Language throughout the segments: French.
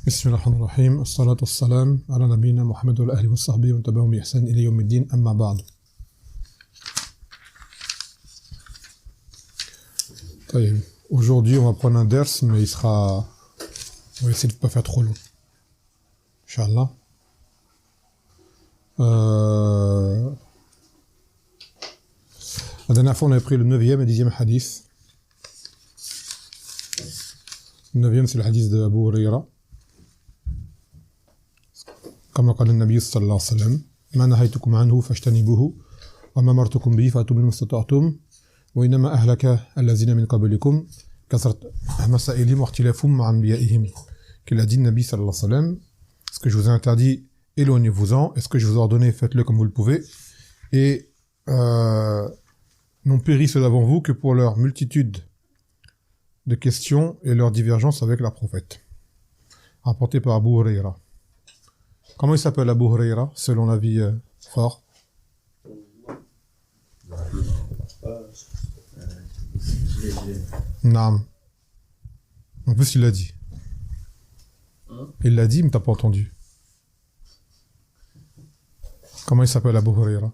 بسم الله الرحمن الرحيم الصلاة والسلام على نبينا محمد وعلى آله وصحبه ومن تبعهم بإحسان إلى يوم الدين أما بعد. Aujourd'hui, on va prendre un ders, mais il sera... On va essayer de ne pas faire trop long. Inch'Allah. La dernière fois, on avait pris le 9e et 10e hadith. Le 9e, c'est le hadith de Abu Huraira. كما قال النبي صلى الله عليه وسلم ما نهيتكم عنه فاجتنبوه وما أمرتكم به فأتوا منه ما استطعتم وإنما أهلك الذين من قبلكم كثرة مسائلهم واختلافهم مع أنبيائهم. Qu'il a dit le Nabi sallallahu alayhi wa sallam, ce que je vous ai interdit, éloignez-vous-en, et ce que je vous ai ordonné, faites-le comme vous le pouvez, et n'ont péri ceux d'avant vous que pour leur multitude de questions et leur divergence avec leurs prophètes. Rapporté par Abu Huraira. Comment il s'appelle Abu Huraira, selon l'avis fort? Naam. En plus, il l'a dit. Il l'a dit, mais t'as pas entendu. Comment il s'appelle Abu Huraira?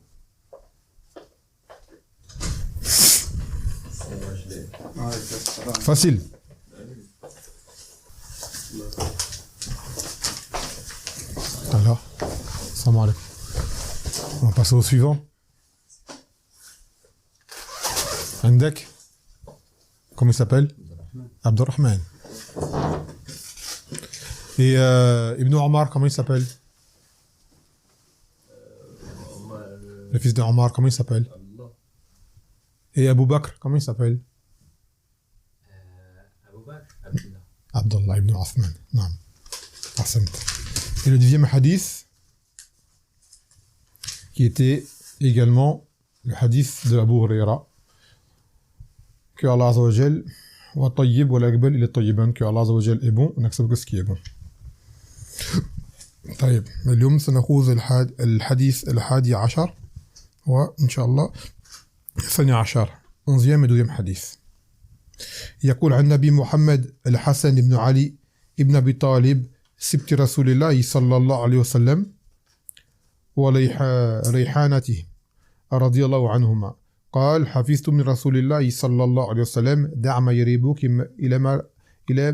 Facile. Alors, salam alaikum. On va passer au suivant. Indek. Comment il s'appelle? Abdurrahman. Et Ibn Omar, comment il s'appelle? Le fils de Omar, comment il s'appelle? Et Abu Bakr, comment il s'appelle? Abdullah ibn Uthman. Non. Ahsant. Et le 10e hadith, qui était également le hadith de Abu Huraira, que Allah Azza wa Jal wa tayyib wa la yaqbal illa tayyiban, que Allah Azza wa Jal est bon, on n'accepte que ce qui est bon. طيب اليوم سنخوض الحديث الحادي عشر وإن شاء الله الثاني عشر 11e et 12e حديث. يقول عن النبي محمد الحسن بن علي ابن أبي طالب سبت رسول الله صلى الله عليه وسلم وريحانته رضي الله عنهما قال حفظت من رسول الله صلى الله عليه وسلم دع ما يريبك إلى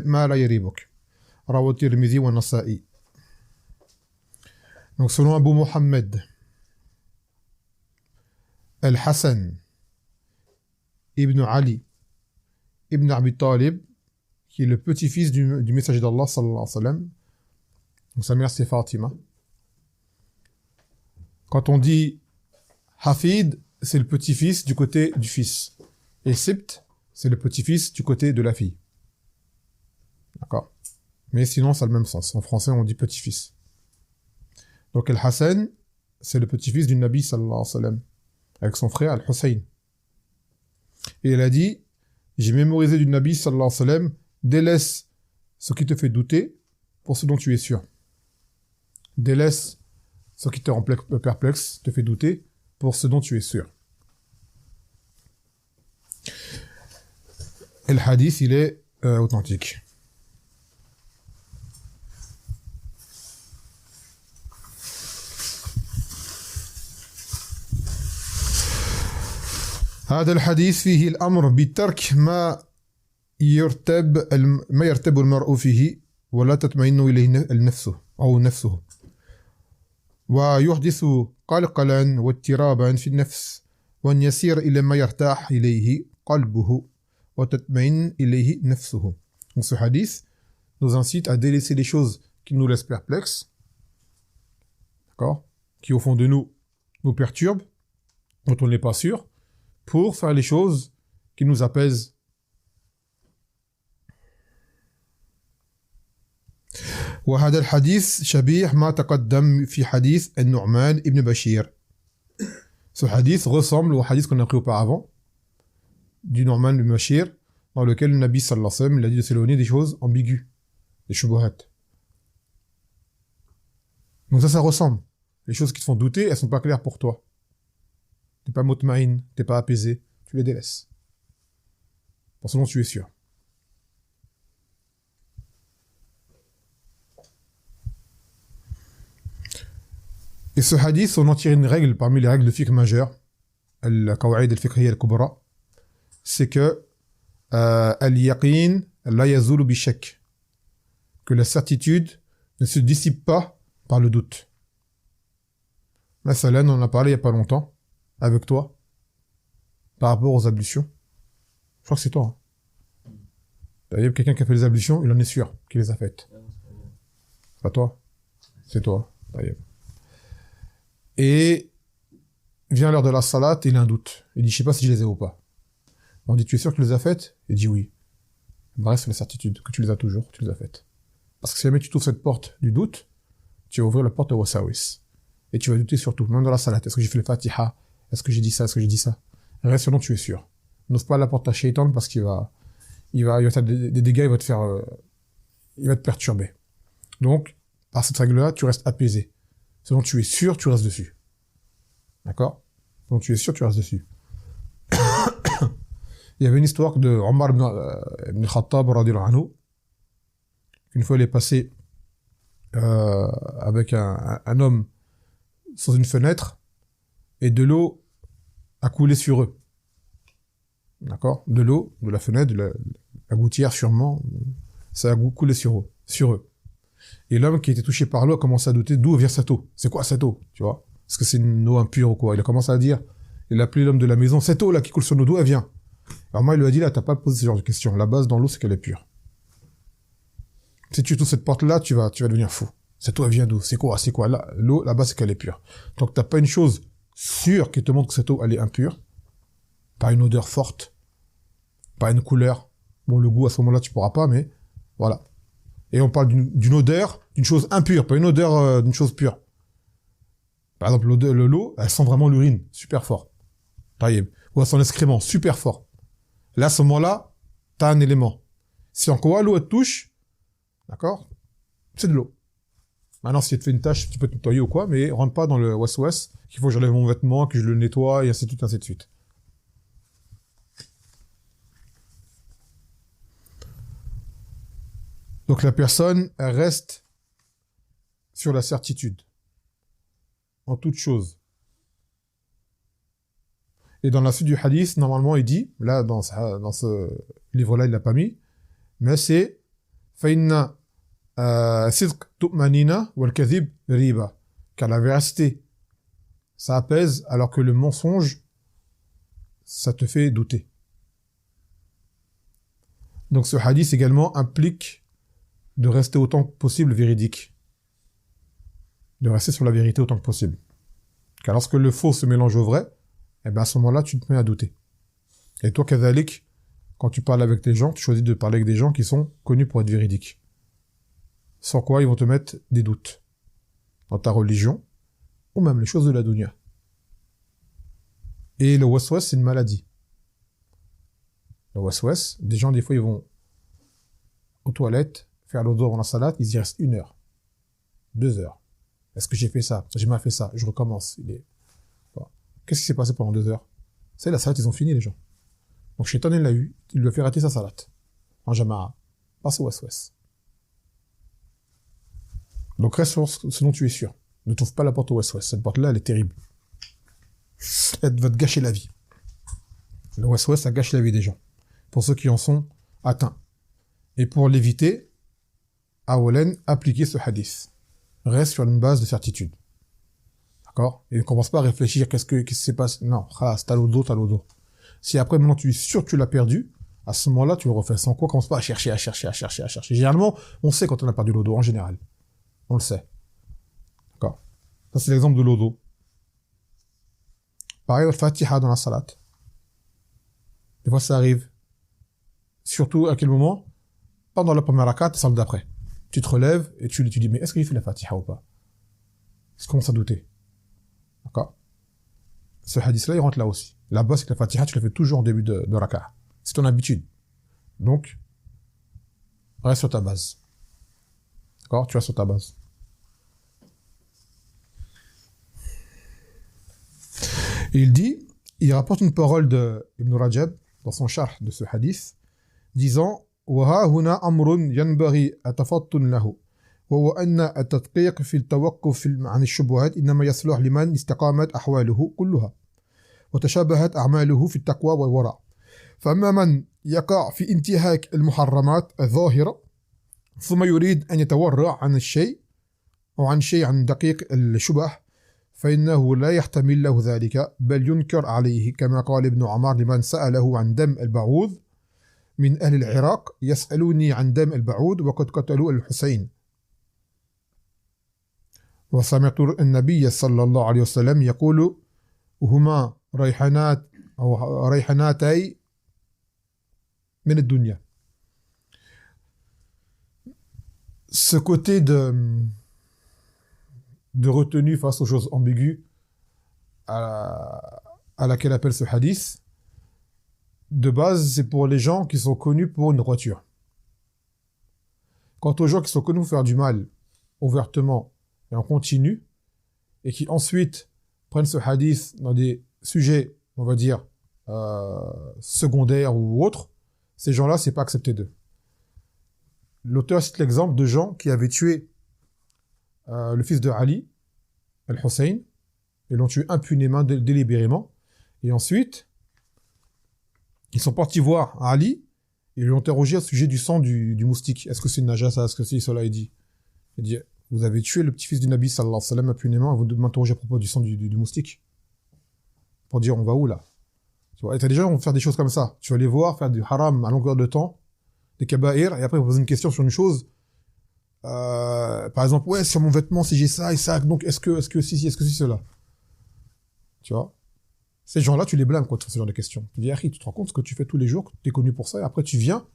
ما لا يريبك رواه الترمذي والنسائي. Donc selon Abu Muhammad Al-Hassan ibn Ali ibn Abi Talib, qui est le petit-fils du messager d'Allah sallallahu alayhi wa sallam. Donc sa mère c'est Fatima. Quand on dit Hafid, c'est le petit-fils du côté du fils. Et Sibt, c'est le petit-fils du côté de la fille. D'accord? Mais sinon, ça a le même sens. En français, on dit petit-fils. Donc Al-Hassan, c'est le petit-fils du Nabi sallallahu alayhi wa sallam, avec son frère Al-Hussein. Et elle a dit, j'ai mémorisé du Nabi sallallahu alayhi wa sallam, délaisse ce qui te fait douter pour ce dont tu es sûr. Délaisse ce qui te rend perplexe, te fait douter, pour ce dont tu es sûr. Et le hadith, il est authentique. هذا الحديث فيه الأمر بترك ما يرتب المرء فيه ولا تطمئن إليه نفسه أو نفسه ويحدث قلقلا واضطرابا في النفس وأن يسير إلى ما يرتاح إليه قلبه وتطمئن إليه نفسه. Donc ce hadith nous incite à délaisser les choses qui nous laissent perplexes, d'accord, qui au fond de nous perturbent, dont on n'est pas sûr, pour faire les choses qui nous apaisent. وهذا الحديث شبيه ما تقدم في حديث النعمان ابن بشير. Ce hadith ressemble au hadith qu'on a pris auparavant du Nu'man ibn Bashir, dans lequel le Nabi sallallahu alayhi wa sallam il a dit de s'éloigner des choses ambiguës, des shubuhat. Donc ça ressemble. Les choses qui te font douter, elles sont pas claires pour toi. T'es pas mutmaïn, t'es pas apaisé, tu les délaisses. Pour ce dont tu es sûr. Et ce hadith, on en tire une règle parmi les règles de fiqh majeures, al-qawaïd al-fiqhiyya al-kubra, c'est que al-yaqin la yazulu bi-shak, que la certitude ne se dissipe pas par le doute. Masalan, on en a parlé il n'y a pas longtemps, avec toi, par rapport aux ablutions. Je crois que c'est toi. Hein. D'ailleurs, quelqu'un qui a fait les ablutions, il en est sûr qu'il les a faites. C'est pas toi. C'est toi. D'ailleurs. Et vient l'heure de la salat, il a un doute. Il dit, je sais pas si je les ai ou pas. On dit, tu es sûr que tu les as faites? Il dit oui. Il reste la certitude que tu les as toujours, tu les as faites. Parce que si jamais tu trouves cette porte du doute, tu vas ouvrir la porte au wasawis. Et tu vas douter surtout, même dans la salat. Est-ce que j'ai fait le fatiha? Est-ce que j'ai dit ça? Est-ce que j'ai dit ça? Reste sinon tu es sûr. N'ouvre pas la porte à Shaitan parce qu'il va faire des dégâts, il va te perturber. Donc, par cette règle-là, tu restes apaisé. Sinon tu es sûr, tu restes dessus. D'accord? Donc tu es sûr, tu restes dessus. Il y avait une histoire de Omar ibn Khattab radhiyallahu anhu. Une fois il est passé avec un homme sous une fenêtre et de l'eau a coulé sur eux. D'accord? De l'eau, de la fenêtre, de la gouttière sûrement, ça a coulé sur eux. Et l'homme qui était touché par l'eau a commencé à douter d'où vient cette eau. C'est quoi cette eau? Tu vois? Est-ce que c'est une eau impure ou quoi? Il a commencé à dire, il a appelé l'homme de la maison, cette eau là qui coule sur nos dos, elle vient. Alors moi il lui a dit là, t'as pas posé ce genre de questions. La base dans l'eau c'est qu'elle est pure. Si tu touches cette porte là, tu vas devenir fou. Cette eau elle vient d'où? C'est quoi? Là, l'eau, la base c'est qu'elle est pure. Donc t'as pas une chose sûre qui te montre que cette eau elle est impure. Pas une odeur forte. Pas une couleur. Bon, le goût à ce moment-là tu pourras pas, mais voilà. Et on parle d'une odeur, d'une chose impure, pas une odeur d'une chose pure. Par exemple, l'eau, elle sent vraiment l'urine, super fort. Taïeb. Ou elle sent l'excrément, super fort. Là, à ce moment-là, t'as un élément. Si encore l'eau, elle te touche, d'accord, c'est de l'eau. Maintenant, si elle te fait une tâche, tu peux te nettoyer ou quoi, mais rentre pas dans le was-was, qu'il faut que j'enlève mon vêtement, que je le nettoie, et ainsi de suite, ainsi de suite. Donc la personne, elle reste sur la certitude. En toute chose. Et dans la suite du hadith, normalement, il dit, là, dans ce livre-là, il l'a pas mis, mais c'est فَإِنَّ صِدْقَ تُؤْمَنِينَ وَالْكَذِبْ رِيبَةٌ. Car la véracité, ça apaise, alors que le mensonge, ça te fait douter. Donc ce hadith également implique de rester autant que possible véridique. De rester sur la vérité autant que possible. Car lorsque le faux se mélange au vrai, eh ben à ce moment-là, tu te mets à douter. Et toi, kadhalik, quand tu parles avec des gens, tu choisis de parler avec des gens qui sont connus pour être véridiques. Sans quoi, ils vont te mettre des doutes. Dans ta religion, ou même les choses de la dunya. Et le waswas, c'est une maladie. Le waswas, des gens, des fois, ils vont aux toilettes, faire l'odeur dans la salade, ils y restent 1 heure. 2 heures. Est-ce que j'ai fait ça? J'ai mal fait ça. Je recommence. Qu'est-ce qui s'est passé pendant 2 heures? C'est la salade, ils ont fini, les gens. Donc, Shaitan, il l'a eu. Il lui a fait rater sa salade. En jama'a. Pas ce was-was. Donc, reste sur ce dont tu es sûr. Ne trouve pas la porte au was-was. Cette porte-là, elle est terrible. Elle va te gâcher la vie. Le was-was, ça gâche la vie des gens. Pour ceux qui en sont atteints. Et pour l'éviter, awalan, appliquer ce hadith. Reste sur une base de certitude. D'accord? Et ne commence pas à réfléchir qu'est-ce qui s'est passé. Non, t'as l'eau. Si après, maintenant, tu es sûr que tu l'as perdu, à ce moment-là, tu le refais. Sans quoi, commence pas à chercher. Généralement, on sait quand on a perdu l'eau, en général. On le sait. D'accord? Ça, c'est l'exemple de l'eau. Pareil, le Fatiha dans la salat. Des fois, ça arrive. Surtout, à quel moment? Pendant la première rakat, celle d'après. Tu te relèves et tu dis, mais est-ce que j'ai fait la Fatiha ou pas? Tu commences à douter. D'accord? Ce hadith-là, il rentre là aussi. Là-bas, c'est que la Fatiha, tu la fais toujours en début de raka'. C'est ton habitude. Donc, reste sur ta base. D'accord? Tu restes sur ta base. Et il rapporte une parole de Ibn Rajab, dans son sharh de ce hadith, disant, وَهَا هُنَا أَمْرٌ يَنْبَغِي أَتَفَطُّنْ لَهُ وهو أن التدقيق في التوقف عن الشبهات إنما يصلح لمن استقامت أحواله كلها وتشابهت أعماله في التقوى والورع. فأما من يقع في انتهاك المحرمات الظاهرة ثم يريد أن يتورع عن الشيء أو عن دقيق الشبه فإنه لا يحتمل له ذلك بل ينكر عليه، كما قال ابن عمر لمن سأله عن دم البعوض من أهل العراق: يسألوني عن دم البعوض وقد قتلوا الحسين. وسمعت النبي صلى الله عليه وسلم يقول: هما ريحانات أو ريحانتي من الدنيا. Ce côté de retenue face aux choses ambiguës à laquelle appelle ce hadith, de base, c'est pour les gens qui sont connus pour une droiture. Quant aux gens qui sont connus pour faire du mal ouvertement et en continu, et qui ensuite prennent ce hadith dans des sujets, on va dire, secondaires ou autres, ces gens-là, c'est pas accepté d'eux. L'auteur cite l'exemple de gens qui avaient tué le fils de Ali, Al-Hussein, et l'ont tué impunément, délibérément, et ensuite, ils sont partis voir Ali, et l'ont interrogé au sujet du sang du moustique. Est-ce que c'est une najasa? Est-ce que c'est cela? Il dit, vous avez tué le petit-fils du Nabi sallallahu alayhi wa sallam impunément, vous m'interrogez à propos du sang du moustique. Pour dire, on va où là? Tu vois, et t'as des gens qui vont faire des choses comme ça. Tu vas les voir faire du haram à longueur de temps, des kaba'ir, et après ils vont poser une question sur une chose. Par exemple, ouais, sur mon vêtement, si j'ai ça et ça, donc est-ce que si cela? Tu vois? Ces gens-là, tu les blâmes quand tu fais ce genre de questions. Tu dis, tu te rends compte ce que tu fais tous les jours, que tu es connu pour ça, et après tu viens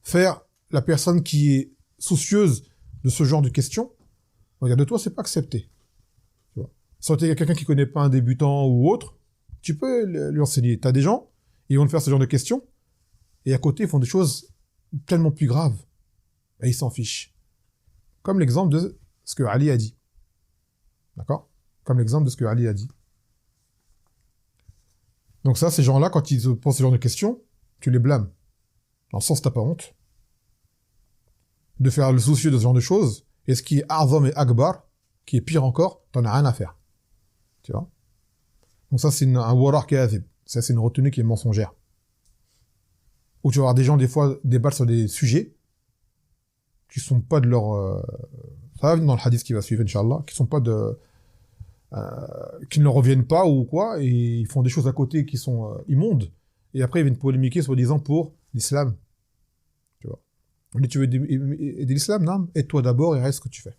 faire la personne qui est soucieuse de ce genre de questions. Regarde, toi, c'est pas accepté. Tu vois? Si tu es quelqu'un qui connaît pas un débutant ou autre, tu peux lui enseigner. Tu as des gens, ils vont te faire ce genre de questions, et à côté, ils font des choses tellement plus graves. Et ils s'en fichent. Comme l'exemple de ce que Ali a dit. D'accord? Comme l'exemple de ce que Ali a dit. Donc ça, ces gens-là, quand ils se posent ce genre de questions, tu les blâmes. Dans le sens, t'as pas honte de faire le soucieux de ce genre de choses, et ce qui est A'zam et Akbar, qui est pire encore, t'en as rien à faire. Tu vois? Donc ça, c'est un warar kadhib. Ça, c'est une retenue qui est mensongère. Où tu vas avoir des gens, des fois, débattre sur des sujets qui sont pas de leur... ça va venir dans le hadith qui va suivre, Inch'Allah, qui sont pas de... qui ne leur reviennent pas ou quoi, et ils font des choses à côté qui sont immondes, et après ils viennent polémiquer, soi-disant, pour l'islam. Tu vois. Mais tu veux aider l'islam, non? Aide-toi d'abord et reste ce que tu fais.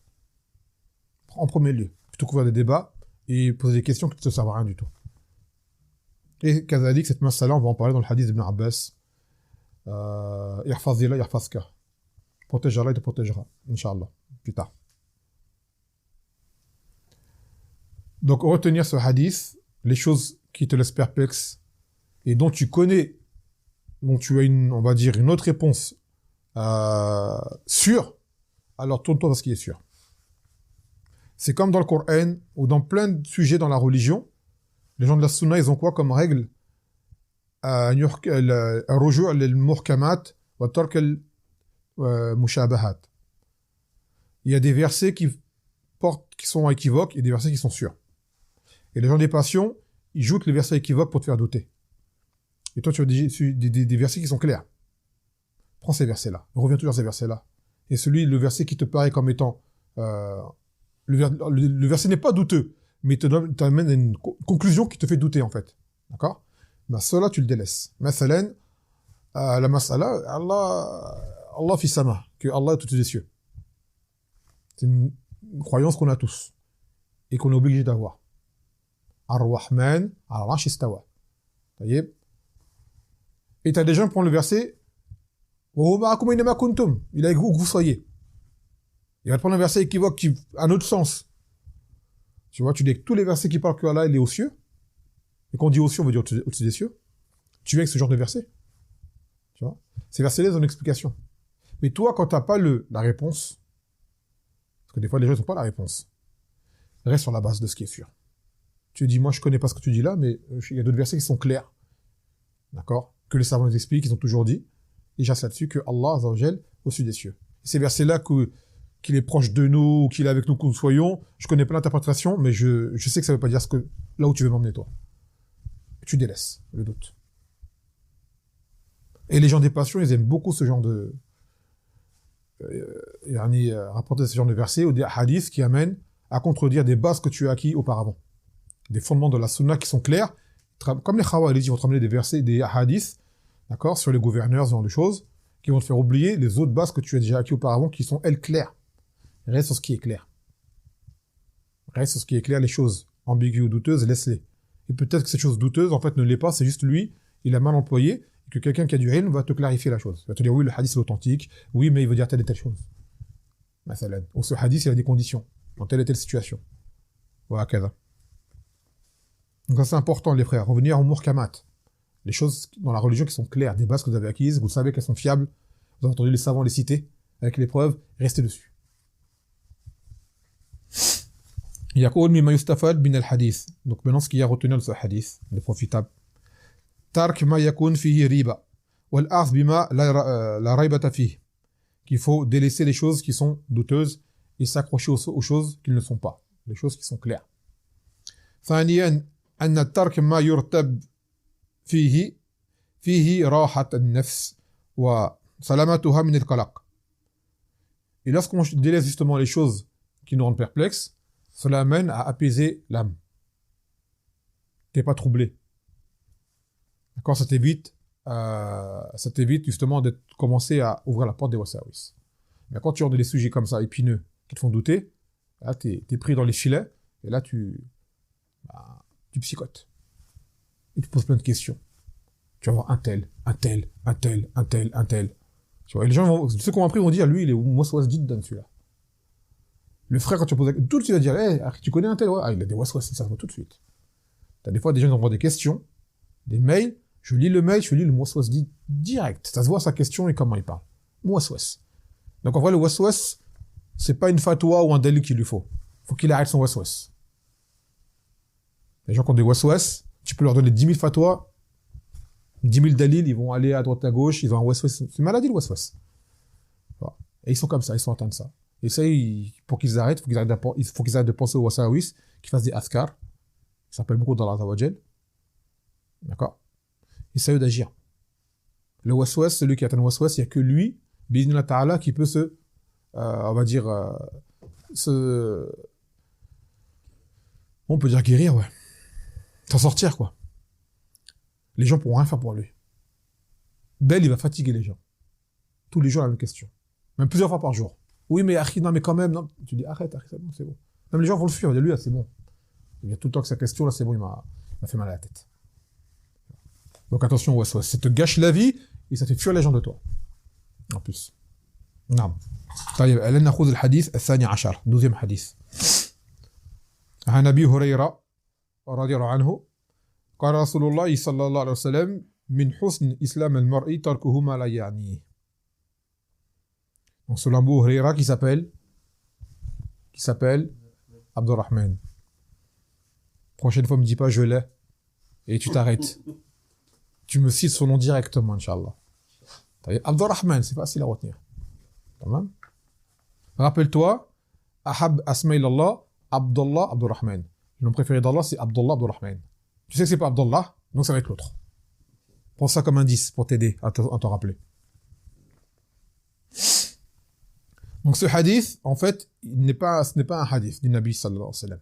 En premier lieu. Plutôt qu'ouvrir des débats et poser des questions qui ne te servent à rien du tout. Et Kazalik, cette masala, on va en parler dans le hadith d'Ibn Abbas. Ihfazillah, yahfazka. Protège Allah, il te protégera, Inch'Allah, plus tard. Donc, retenir ce hadith, les choses qui te laissent perplexe et dont tu connais, dont tu as on va dire, une autre réponse sûre, alors tourne-toi vers ce qui est sûr. C'est comme dans le Coran ou dans plein de sujets dans la religion, les gens de la Sunna, ils ont quoi comme règle? الرجوع للمحكمات وترك المشابهات. Il y a des versets qui sont équivoques et des versets qui sont sûrs. Et les gens des passions, ils jouent les versets équivoques pour te faire douter. Et toi, tu as des versets qui sont clairs. Prends ces versets-là. Reviens toujours à ces versets-là. Et le verset qui te paraît comme étant... le verset n'est pas douteux, mais il t'amène à une conclusion qui te fait douter, en fait. D'accord? Mais cela, tu le délaisses. Mathalan, la mas'ala, Allah fi sama, que Allah est au-dessus des cieux. C'est une croyance qu'on a tous. Et qu'on est obligé d'avoir. Ar-Rahman, Ar-Rash istawa. Et t'as des gens qui prennent le verset, il est avec vous que vous soyez. Il va te prendre un verset équivoque qui a un autre sens. Tu vois, tu dis que tous les versets qui parlent que Allah, il est aux cieux. Et quand on dit aux cieux, on veut dire au-dessus des cieux. Tu viens avec ce genre de verset. Tu vois, ces versets-là, ils ont une explication. Mais toi, quand t'as pas la réponse, parce que des fois, les gens n'ont pas la réponse, reste sur la base de ce qui est sûr. Tu dis, moi, je connais pas ce que tu dis là, mais il y a d'autres versets qui sont clairs. D'accord? Que les savants nous expliquent, ils ont toujours dit. Et j'insiste là-dessus que Allah, Azza wa Jal, au-dessus des cieux. Et ces versets-là qu'il est proche de nous, ou qu'il est avec nous que nous soyons. Je connais pas l'interprétation, mais je sais que ça veut pas dire là où tu veux m'emmener, toi. Tu délaisses le doute. Et les gens des passions, ils aiment beaucoup ce genre de... rapporter ce genre de versets ou des hadiths qui amènent à contredire des bases que tu as acquis auparavant. Des fondements de la sunna qui sont clairs. Comme les Khawarij, ils vont te ramener des versets, des hadiths, d'accord, sur les gouverneurs, ce genre de choses, qui vont te faire oublier les autres bases que tu as déjà acquis auparavant, qui sont, elles, claires. Reste sur ce qui est clair. Reste sur ce qui est clair, les choses ambiguës ou douteuses, laisse-les. Et peut-être que cette chose douteuse, en fait, ne l'est pas, c'est juste lui, il a mal employé, et que quelqu'un qui a du ilm va te clarifier la chose. Il va te dire, oui, le hadith est authentique, oui, mais il veut dire telle et telle chose. Ou ce hadith, il a des conditions, dans telle et telle situation. Voilà, kada. Donc ça, c'est important, les frères. Revenir au muhkamat. Les choses dans la religion qui sont claires, des bases que vous avez acquises, vous savez qu'elles sont fiables, vous avez entendu les savants les citer, avec les preuves, restez dessus. يقول مما يستفاد من الحديث. Donc maintenant ce qu'il y a retenu de ce hadith, le profitable. ترك ما يكون فيه ريبة والأخذ بما لا ريبة فيه. Qu'il faut délaisser les choses qui sont douteuses et s'accrocher aux choses qui ne le sont pas, les choses qui sont claires. ثانيا أن ترك ما يرتب فيه راحة النفس وسلامتها من القلق. Et lorsqu'on délaisse justement les choses qui nous rendent perplexes, cela amène à apaiser l'âme. T'es pas troublé. D'accord, ça t'évite justement de commencer à ouvrir la porte des wasawis. Mais quand tu rentres dans des sujets comme ça, épineux, qui te font douter, là, t'es pris dans les filets, et là, tu psychotes. Et tu poses plein de questions. Tu vas voir un tel. Tu vois, et les gens ceux qui ont appris vont dire, lui, il est waswas jiddan, celui-là. Le frère, quand tu poses tout de suite, il va dire, hey, tu connais un tel? Ouais, il a des waswas, ça se voit tout de suite. T'as des fois, des gens qui envoient des questions, des mails, je lis le mail, je lis le waswas dit direct. Ça se voit sa question et comment il parle. Waswas. Donc en vrai, le waswas, c'est pas une fatwa ou un dalil qu'il lui faut. Faut qu'il arrête son waswas. Les gens qui ont des waswas, tu peux leur donner 10 000 fatwas, 10 000 dalils, ils vont aller à droite à gauche, ils ont un waswas. C'est une maladie, le waswas. Voilà. Et ils sont comme ça, ils sont atteints de ça. Et ça, pour qu'ils arrêtent, il faut qu'ils arrêtent de penser aux wasawis, qu'ils fassent des askar. Ça s'appelle beaucoup dans l'Azawajel. D'accord? Et ça, eux d'agir. Le waswas, celui qui atteint le waswas, il n'y a que lui, bi'idhnillah ta'ala, qui peut on va dire, on peut dire guérir, ouais. S'en sortir, quoi. Les gens pourront rien faire pour lui. Il va fatiguer les gens. Tous les jours, la même question. Même plusieurs fois par jour. Oui, mais Akhi, non, mais quand même, non. Tu dis, arrête, Akhi, c'est bon. Même les gens vont le fuir. Lui, là, c'est bon. Il y a tout le temps que sa question, là, c'est bon, il m'a fait mal à la tête. Donc attention au waswas. Ça te gâche la vie et ça fait fuir les gens de toi. En plus. نعم. طيب الآن نأخذ الحديث الثاني عشر. 12e حديث. عن أبي هريرة رضي الله عنه قال رسول الله صلى الله عليه وسلم من حسن إسلام المرء تركه ما لا يعنيه. Donc selon Abu Huraira qui s'appelle Abdurrahman. Prochaine fois, me dis pas je l'ai et tu t'arrêtes. Tu me cites son nom directement, Inch'Allah. Abdurrahman, c'est facile à retenir. Tamam. Rappelle-toi, Ahab Asma'ilallah, Abdullah Abdurrahman. Le nom préféré d'Allah, c'est Abdullah Abdurrahman. Tu sais que c'est pas Abdullah, donc ça va être l'autre. Prends ça comme indice pour t'aider à t'en rappeler. Donc ce hadith, en fait, ce n'est pas un hadith du Nabi sallallahu alayhi wa sallam.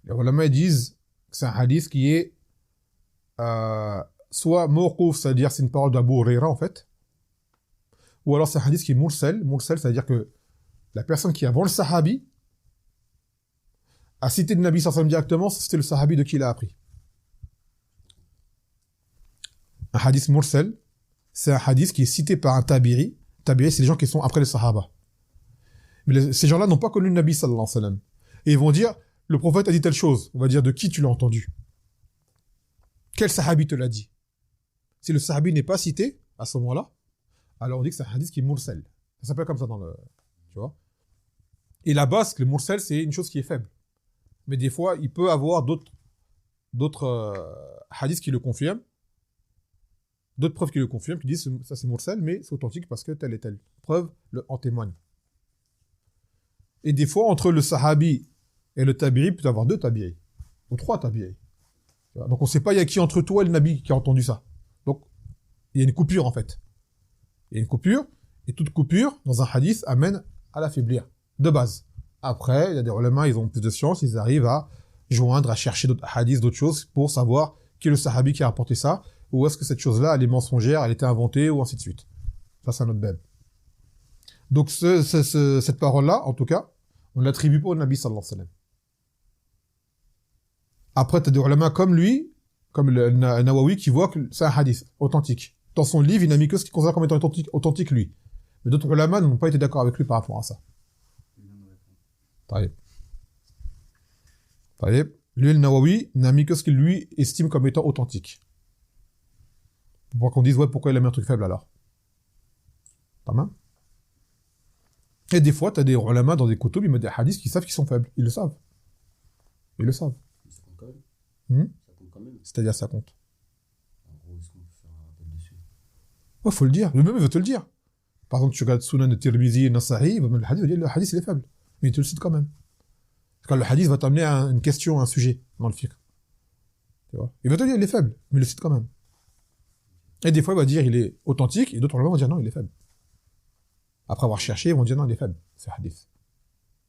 Les ulama disent que c'est un hadith qui est soit mawqouf, c'est-à-dire c'est une parole d'Abu Huraira en fait, ou alors c'est un hadith qui est mursal. Mursal, c'est-à-dire que la personne qui avant le sahabi a cité le Nabi sallallahu alayhi wa sallam directement, c'était le sahabi de qui il a appris. Un hadith mursal, c'est un hadith qui est cité par un tabi'i. Tabi'i, c'est les gens qui sont après les sahaba. Mais ces gens-là n'ont pas connu le Nabi sallallahu alayhi wa sallam. Et ils vont dire, le prophète a dit telle chose. On va dire, de qui tu l'as entendu? Quel sahabi te l'a dit? Si le sahabi n'est pas cité, à ce moment-là, alors on dit que c'est un hadith qui est mursal. Ça s'appelle comme ça dans le... Tu vois? Et la base, le mursal, c'est une chose qui est faible. Mais des fois, il peut avoir d'autres hadiths qui le confirment, d'autres preuves qui le confirment, qui disent ça c'est mursal, mais c'est authentique parce que telle et telle preuve en témoigne. Et des fois, entre le sahabi et le tabi'i, il peut y avoir 2 tabi'i. Ou 3 tabi'i. Donc on ne sait pas il y a qui entre toi et le nabi qui a entendu ça. Donc, il y a une coupure en fait. Il y a une coupure, et toute coupure, dans un hadith, amène à l'affaiblir. De base. Après, il y a des ulama, ils ont plus de science, ils arrivent à joindre, à chercher d'autres hadiths, d'autres choses, pour savoir qui est le sahabi qui a rapporté ça, ou est-ce que cette chose-là, elle est mensongère, elle était inventée, ou ainsi de suite. Ça, c'est un autre bab. Donc, cette parole-là, en tout cas, on l'attribue pas au Nabi sallallahu alayhi wa sallam. Après, tu as des ulama comme lui, comme le Nawawi, qui voit que c'est un hadith authentique. Dans son livre, il n'a mis que ce qu'il considère comme étant authentique lui. Mais d'autres ulama n'ont pas été d'accord avec lui par rapport à ça. Taïb. Lui, le Nawawi, n'a mis que ce qu'il lui estime comme étant authentique. Pour qu'on dise, ouais, pourquoi il a mis un truc faible alors? Tamam. Et des fois, tu as des ulama dans des kutub, ils mettent des hadiths qui savent qu'ils sont faibles. Ils le savent. Ils le savent. Ça compte quand même. Ça compte quand même. C'est-à-dire, ça compte. En gros, est-ce qu'on peut faire un rappel dessus? Ouais, faut le dire. Lui-même, il veut te le dire. Par exemple, tu regardes Sunan de Tirmizi, Nasa'i, le hadith va dire le hadith, il est faible. Mais il te le cite quand même. Parce que le hadith va t'amener à une question, un sujet dans le fiqh. Tu vois? Il va te dire il est faible, mais il le cite quand même. Et des fois, il va dire il est authentique, et d'autres vont dire non, il est faible. Après avoir cherché, ils vont dire non, il est faible, ce hadith.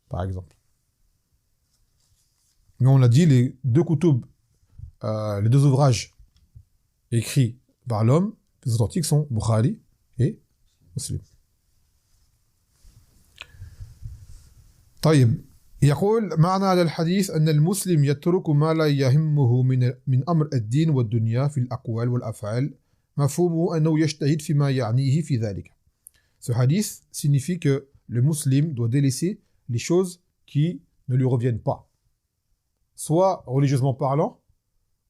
Par exemple. Mais on l'a dit, les 2 kutub, les 2 ouvrages écrits par l'homme, les authentiques sont Bukhari et Muslim. طيب يقول معنى هذا الحديث أن المسلم يترك ما لا يهمه من أمر الدين والدنيا في الأقوال والأفعال مفهومه أنه يجتهد فيما يعنيه في ذلك. Ce hadith signifie que le musulman doit délaisser les choses qui ne lui reviennent pas, soit religieusement parlant,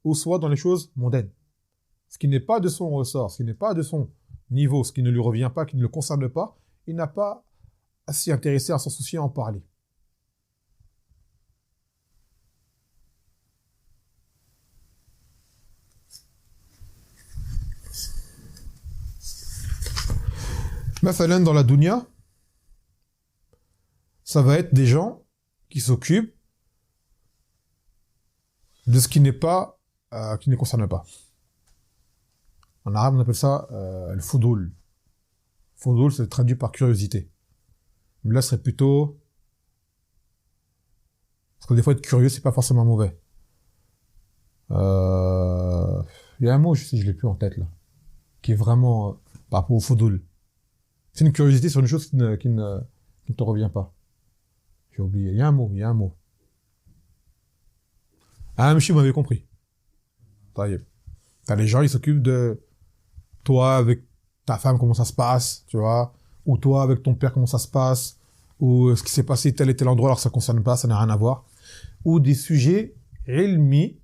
ou soit dans les choses mondaines. Ce qui n'est pas de son ressort, ce qui n'est pas de son niveau, ce qui ne lui revient pas, qui ne le concerne pas, il n'a pas à s'y intéresser, à s'en soucier, à en parler. Mathalan, dans la dunya, ça va être des gens qui s'occupent de ce qui n'est pas, qui ne concerne pas. En arabe, on appelle ça le foudoul. Foudoul, c'est traduit par curiosité. Mais là, ce serait plutôt... Parce que des fois, être curieux, c'est pas forcément mauvais. Il y a un mot, je l'ai plus en tête, là, qui est vraiment par rapport au foudoul. C'est une curiosité sur une chose qui ne te revient pas. J'ai oublié. Il y a un mot. Ah, monsieur, vous m'avez compris. T'as les gens, ils s'occupent de toi avec ta femme, comment ça se passe, tu vois, ou toi avec ton père, comment ça se passe, ou ce qui s'est passé tel et tel endroit alors que ça ne concerne pas, ça n'a rien à voir, ou des sujets ilmi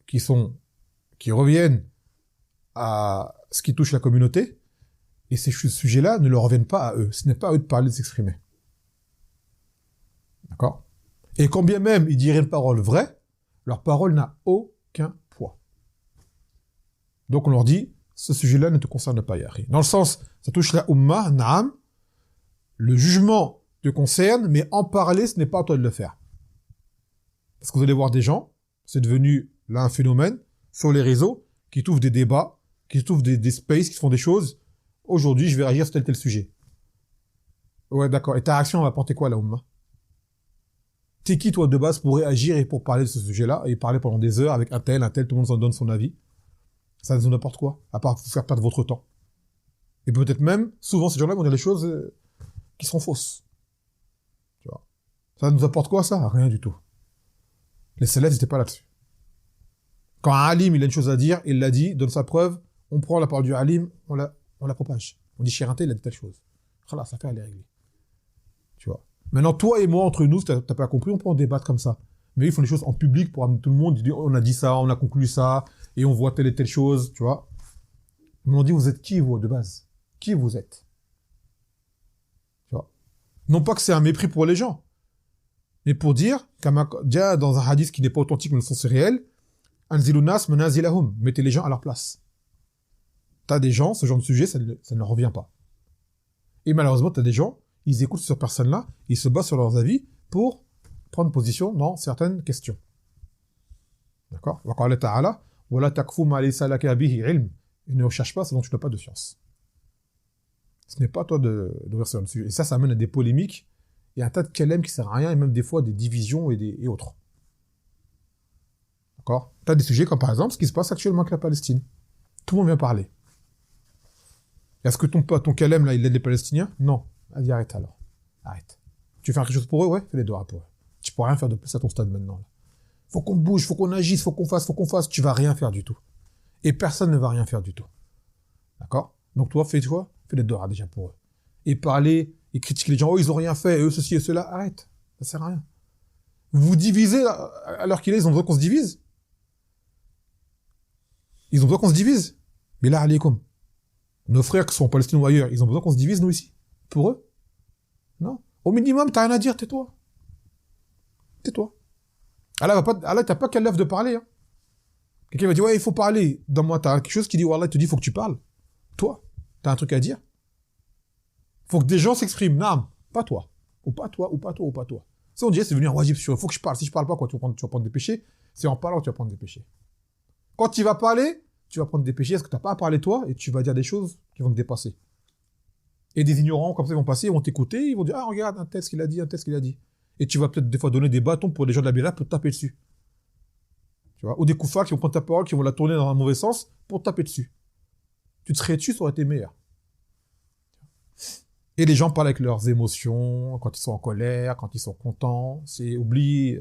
qui reviennent à ce qui touche la communauté, et ces sujets-là ne leur reviennent pas à eux. Ce n'est pas à eux de parler, de s'exprimer. D'accord? Et quand bien même ils diraient une parole vraie, leur parole n'a aucun poids. Donc on leur dit, ce sujet-là ne te concerne pas, Yahri. Dans le sens, ça touche la Ummah, Naam, le jugement te concerne, mais en parler, ce n'est pas à toi de le faire. Parce que vous allez voir des gens, c'est devenu là un phénomène, sur les réseaux, qui trouvent des débats, qui trouvent des spaces, qui font des choses. Aujourd'hui, je vais réagir sur tel sujet. Ouais, d'accord. Et ta réaction va apporter quoi, la Ummah? T'es qui, toi, de base, pour réagir et pour parler de ce sujet-là, et parler pendant des heures avec un tel, tout le monde s'en donne son avis? Ça nous apporte quoi? À part vous faire perdre votre temps. Et peut-être même, souvent, ces gens-là vont dire des choses qui sont fausses. Tu vois. Ça nous apporte quoi, ça? Rien du tout. Les salafs n'étaient pas là-dessus. Quand un alim, il a une chose à dire, il l'a dit, donne sa preuve, on prend la parole du alim, on la propage. On dit, Chirinté, il a dit telle chose. Voilà, ça fait aller régler. Tu vois. Maintenant, toi et moi, entre nous, si t'as pas compris, on peut en débattre comme ça. Mais ils font des choses en public pour amener tout le monde, ils disent, on a dit ça, on a conclu ça, et on voit telle et telle chose, tu vois. Mais on dit, vous êtes qui, vous, de base? Qui vous êtes? Tu vois. Non pas que c'est un mépris pour les gens, mais pour dire, déjà dans un hadith qui n'est pas authentique, mais le sens est réel, Anzilunas manazilahum, mettez les gens à leur place. T'as des gens, ce genre de sujet, ça ne leur revient pas. Et malheureusement, t'as des gens, ils écoutent cette personne-là, ils se basent sur leurs avis pour prendre position dans certaines questions. D'accord? Wa qala ta'ala wa la takfu ma laysa laka bihi ilm. Et ne recherche pas ce dont tu n'as pas de science. Ce n'est pas à toi de verser là-dessus. Et ça amène à des polémiques et un tas de kalem qui ne sert à rien, et même des fois des divisions et autres. D'accord? Tu as des sujets comme par exemple ce qui se passe actuellement avec la Palestine. Tout le monde vient parler. Est-ce que ton kalem là, il aide les Palestiniens? Non. Allez, arrête alors. Arrête. Tu veux faire quelque chose pour eux? Ouais, fais les doigts pour eux. Tu ne pourras rien faire de plus à ton stade maintenant. Là. Faut qu'on bouge, faut qu'on agisse, faut qu'on fasse. Tu vas rien faire du tout. Et personne ne va rien faire du tout. D'accord? Donc toi, fais quoi? Fais les doigts déjà pour eux. Et parler, et critiquer les gens. Oh, ils ont rien fait, eux, ceci et cela. Arrête. Ça sert à rien. Vous vous divisez, alors qu'ils ils ont besoin qu'on se divise. Ils ont besoin qu'on se divise. Mais là, alaykoum. Nos frères qui sont palestiniens ou ailleurs, ils ont besoin qu'on se divise, nous, ici. Pour eux? Non. Au minimum, t'as rien à dire, tais-toi. Tais-toi. Allah, t'as pas qu'elle lève de parler, hein. Quelqu'un va dire, ouais, il faut parler. Dans moi, t'as quelque chose qui dit, Wallah, il te dit, il faut que tu parles. Toi, t'as un truc à dire. Faut que des gens s'expriment. Non, pas toi. Ou pas toi, ou pas toi, ou pas toi. Ça, on dirait, c'est venu un wajib sur. Il faut que je parle. Si je parle pas, quoi, tu vas prendre des péchés. C'est en parlant que tu vas prendre des péchés. Quand tu vas parler, tu vas prendre des péchés. Est-ce que t'as pas à parler toi? Et tu vas dire des choses qui vont te dépasser. Et des ignorants, comme ça, ils vont passer, ils vont t'écouter, ils vont dire, ah, regarde, un tel ce qu'il a dit, un tel ce qu'il a dit. Et tu vas peut-être des fois donner des bâtons pour les gens de la Bila pour te taper dessus. Tu vois? Ou des koufars qui vont prendre ta parole, qui vont la tourner dans un mauvais sens pour te taper dessus. Tu te serais dessus, ça aurait été meilleur. Et les gens parlent avec leurs émotions, quand ils sont en colère, quand ils sont contents. Ils oublient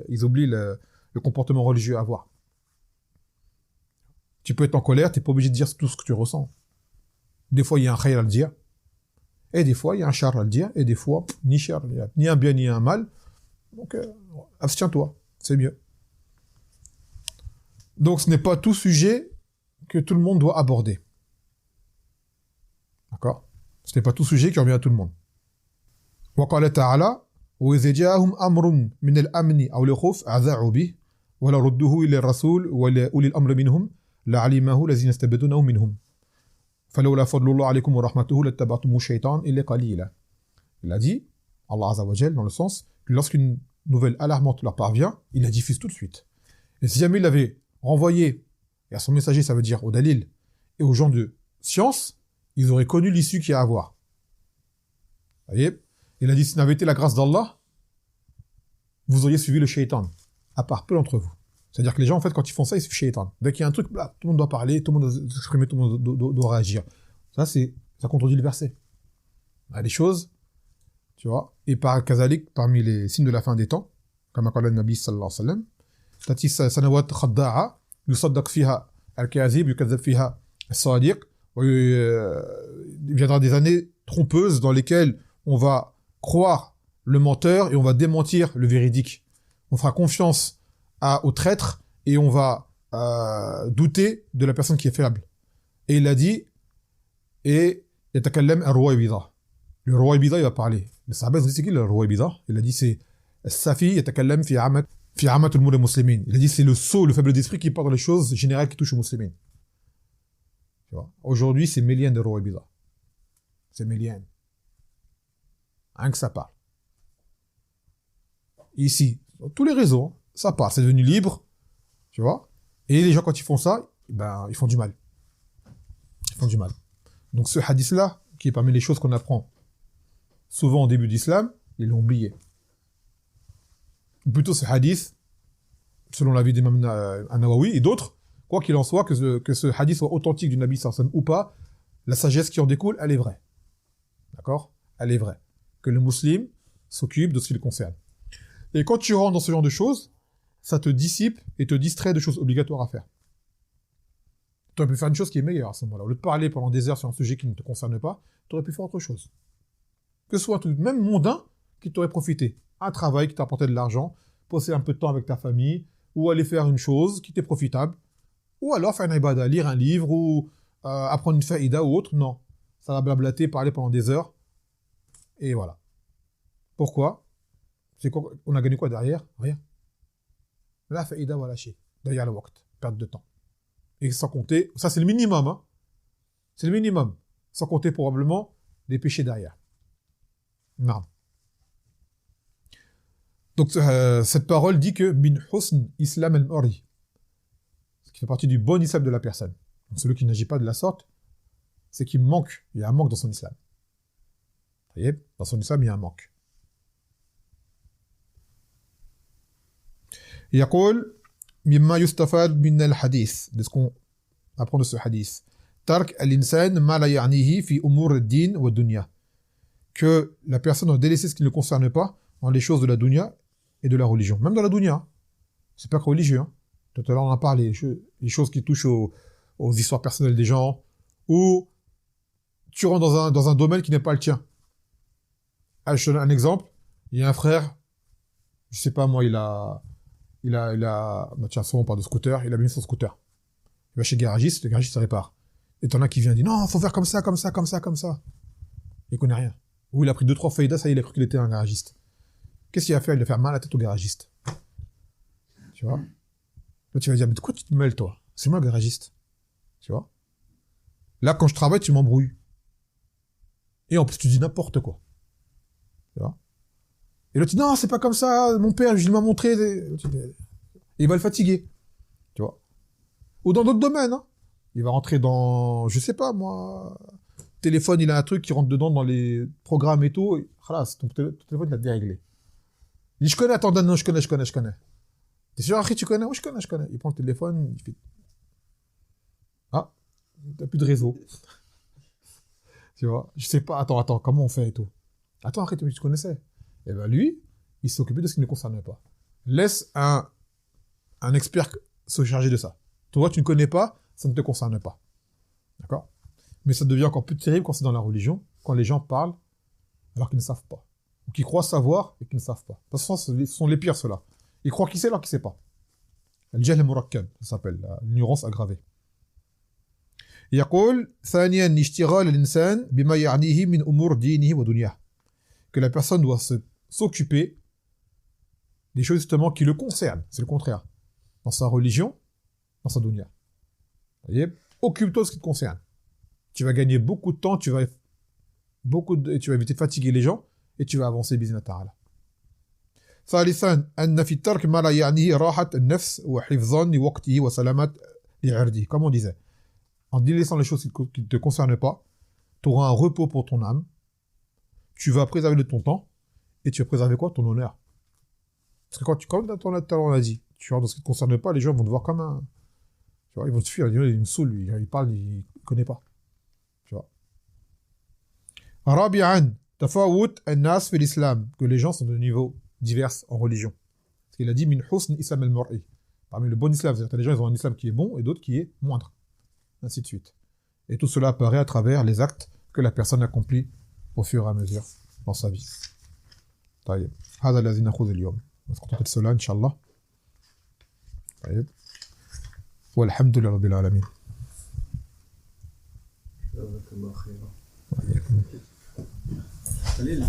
le comportement religieux à avoir. Tu peux être en colère, t'es pas obligé de dire tout ce que tu ressens. Des fois, il y a un khayr à le dire. Et des fois, il y a un char à le dire. Et des fois, ni char, ni un bien, ni un mal. Donc, abstiens-toi. C'est mieux. Donc, ce n'est pas tout sujet que tout le monde doit aborder. D'accord? Ce n'est pas tout sujet qui revient à tout le monde. وقال تعالى وإذا جاءهم أمر من الأمن أو الخوف أذاعوا به ولا ردوه إلى الرسول ولا أولي الأمر منهم لعلمه الذين يستبدونه منهم فلولا فضل الله عليكم ورحمته لاتبعتم الشيطان إلا قليلا. Il a dit, Allah Azza wa Jal, dans le sens que lorsqu'une nouvelle alarmante leur parvient, il la diffuse tout de suite. Et si jamais il l'avait renvoyé, et à son messager, ça veut dire au Dalil, et aux gens de science, ils auraient connu l'issue qu'il y a à avoir. Vous voyez? Il a dit, si n'avait été la grâce d'Allah, vous auriez suivi le shaitan, à part peu d'entre vous. C'est-à-dire que les gens, en fait, quand ils font ça, ils suivent shaitan. Dès qu'il y a un truc, là, tout le monde doit parler, tout le monde doit s'exprimer, tout le monde doit réagir. Ça contredit le verset. Il y a des choses, tu vois, et par kazalik, parmi les signes de la fin des temps, comme a dit le Nabi sallallahu alayhi wa sallam, تأتي سنوات خداعة يصدق فيها الكاذب يكذب فيها الصادق. Il viendra des années trompeuses dans lesquelles on va croire le menteur et on va démentir le véridique. On fera confiance au traître et on va douter de la personne qui est faible. Et il a dit, et يتكلم الرويبضة. Le Rouaybida, il va parler. Le Sahaba, ils ont dit, c'est qui le Rouaybida? Il a dit, c'est Safi يتكلم في عامة الأمور المسلمين. Il a dit, c'est le sot, le faible d'esprit qui parle dans les choses générales qui touchent aux musulmans. Tu vois? Aujourd'hui, c'est Mélienne de Rouaybida. C'est Mélienne. Rien que ça parle. Ici, sur tous les réseaux, ça parle. C'est devenu libre. Tu vois? Et les gens, quand ils font ça, ben, ils font du mal. Ils font du mal. Donc, ce hadith-là, qui est parmi les choses qu'on apprend souvent au début d'Islam, ils l'ont oublié. Ou plutôt ce hadith, selon l'avis d'Imam An-Nawawi et d'autres, quoi qu'il en soit, que ce hadith soit authentique du Nabi sallallahu alayhi wa sallam ou pas, la sagesse qui en découle, elle est vraie. D'accord? Elle est vraie. Que le musulman s'occupe de ce qui le concerne. Et quand tu rentres dans ce genre de choses, ça te dissipe et te distrait de choses obligatoires à faire. Tu aurais pu faire une chose qui est meilleure à ce moment-là. Au lieu de parler pendant des heures sur un sujet qui ne te concerne pas, tu aurais pu faire autre chose. Que ce soit un truc même mondain qui t'aurait profité. Un travail qui t'apportait de l'argent, passer un peu de temps avec ta famille, ou aller faire une chose qui t'est profitable, ou alors faire une ibada, lire un livre, ou apprendre une faïda ou autre. Non. Ça va blablater, parler pendant des heures. Et voilà. Pourquoi? On a gagné quoi derrière? Rien. La faïda wa la shay. Derrière le waqt. Perte de temps. Et sans compter, ça c'est le minimum, hein. C'est le minimum. Sans compter probablement les péchés derrière. Non. Donc, cette parole dit que min husn islam al-mar'i, ce qui fait partie du bon islam de la personne. Donc, celui qui n'agit pas de la sorte, c'est qu'il manque, il y a un manque dans son islam. Vous voyez, dans son islam, il y a un manque. يقول مما يستفاد من الحديث, de ce qu'on apprend de ce hadith. ترك الإنسان ما لا يعنيه في أمور الدين والدنيا, que la personne doit délaisser ce qui ne le concerne pas dans les choses de la dunya et de la religion. Même dans la dunya, c'est pas que religieux. Hein. Tout à l'heure, on a parlé les choses qui touchent aux histoires personnelles des gens, ou tu rentres dans un domaine qui n'est pas le tien. Ah, je te donne un exemple. Il y a un frère, je sais pas moi, il a, bah tiens, souvent on parle de scooter, il a mis son scooter. Il va chez le garagiste se répare. Et t'en as qui vient dire, non, faut faire comme ça, comme ça, comme ça, comme ça. Il connaît rien. Ou il a pris 2-3 faïdas, ça y est, il a cru qu'il était un garagiste. Qu'est-ce qu'il va faire? Il va faire mal à la tête au garagiste. Tu vois? Là, tu vas dire, mais de quoi tu te mêles, toi? C'est moi le garagiste. Tu vois? Là, quand je travaille, tu m'embrouilles. Et en plus, tu dis n'importe quoi. Tu vois? Et là, tu dis, non, c'est pas comme ça, mon père, il m'a montré. Il va le fatiguer. Tu vois? Ou dans d'autres domaines, hein. Il va rentrer dans, je sais pas, moi, téléphone, il a un truc qui rentre dedans dans les programmes et tout. Khalas, ton téléphone, il a déréglé. Il dit, je connais, attends, non, je connais. T'es sûr, Akhi, tu connais? Oui, je connais. Il prend le téléphone, il fait, ah, t'as plus de réseau. Tu vois? Je sais pas, attends, comment on fait et tout? Attends, Akhi, tu connaissais? Et ben, lui, il s'est occupé de ce qui ne le concerne pas. Laisse un expert se charger de ça. Toi, tu ne connais pas, ça ne te concerne pas. D'accord? Mais ça devient encore plus terrible quand c'est dans la religion, quand les gens parlent alors qu'ils ne savent pas. Ou qui croient savoir et qui ne savent pas. De toute façon, ce sont les pires, ceux-là. Ils croient qu'ils savent alors qu'ils ne savent pas. Al-jahl al-murakkab, ça s'appelle, l'ignorance aggravée. يقول ثانيا اشتغال الإنسان بما يعنيه من أمور دينه ودنياه, que la personne doit s'occuper des choses justement qui le concernent, c'est le contraire, dans sa religion, dans sa dunya. Vous voyez, occupe-toi de ce qui te concerne. Tu vas gagner beaucoup de temps, tu vas éviter de fatiguer les gens et tu vas avancer بإذن تعالى. ثالثا أن في الترك ما لا يعنيه راحة النفس وحفظا لوقته وسلامة لعرضه, comme on disait. En délaissant les choses qui ne te concernent pas, tu auras un repos pour ton âme, tu vas préserver de ton temps, et tu vas préserver quoi? Ton honneur. Parce que comme on a dit, tu rentres dans ce qui ne te concerne pas, les gens vont te voir comme un... Tu vois, ils vont te fuir, il me saoule, lui, il parle, il ne connaît pas. Tu vois. رابعا تفاوت الناس في الإسلام, que les gens sont de niveaux divers en religion. Parce qu'il a dit min husn islam al-mar'i. Parmi le bon islam, c'est-à-dire que les gens ils ont un islam qui est bon et d'autres qui est moindre. Ainsi de suite. Et tout cela apparaît à travers les actes que la personne accomplit au fur et à mesure dans sa vie. طيب هذا الذي نأخذ اليوم. On va se contenter de cela, Inch'Allah. طيب والحمد لله رب العالمين. جزاك الله خيرا. وإياكم. خليل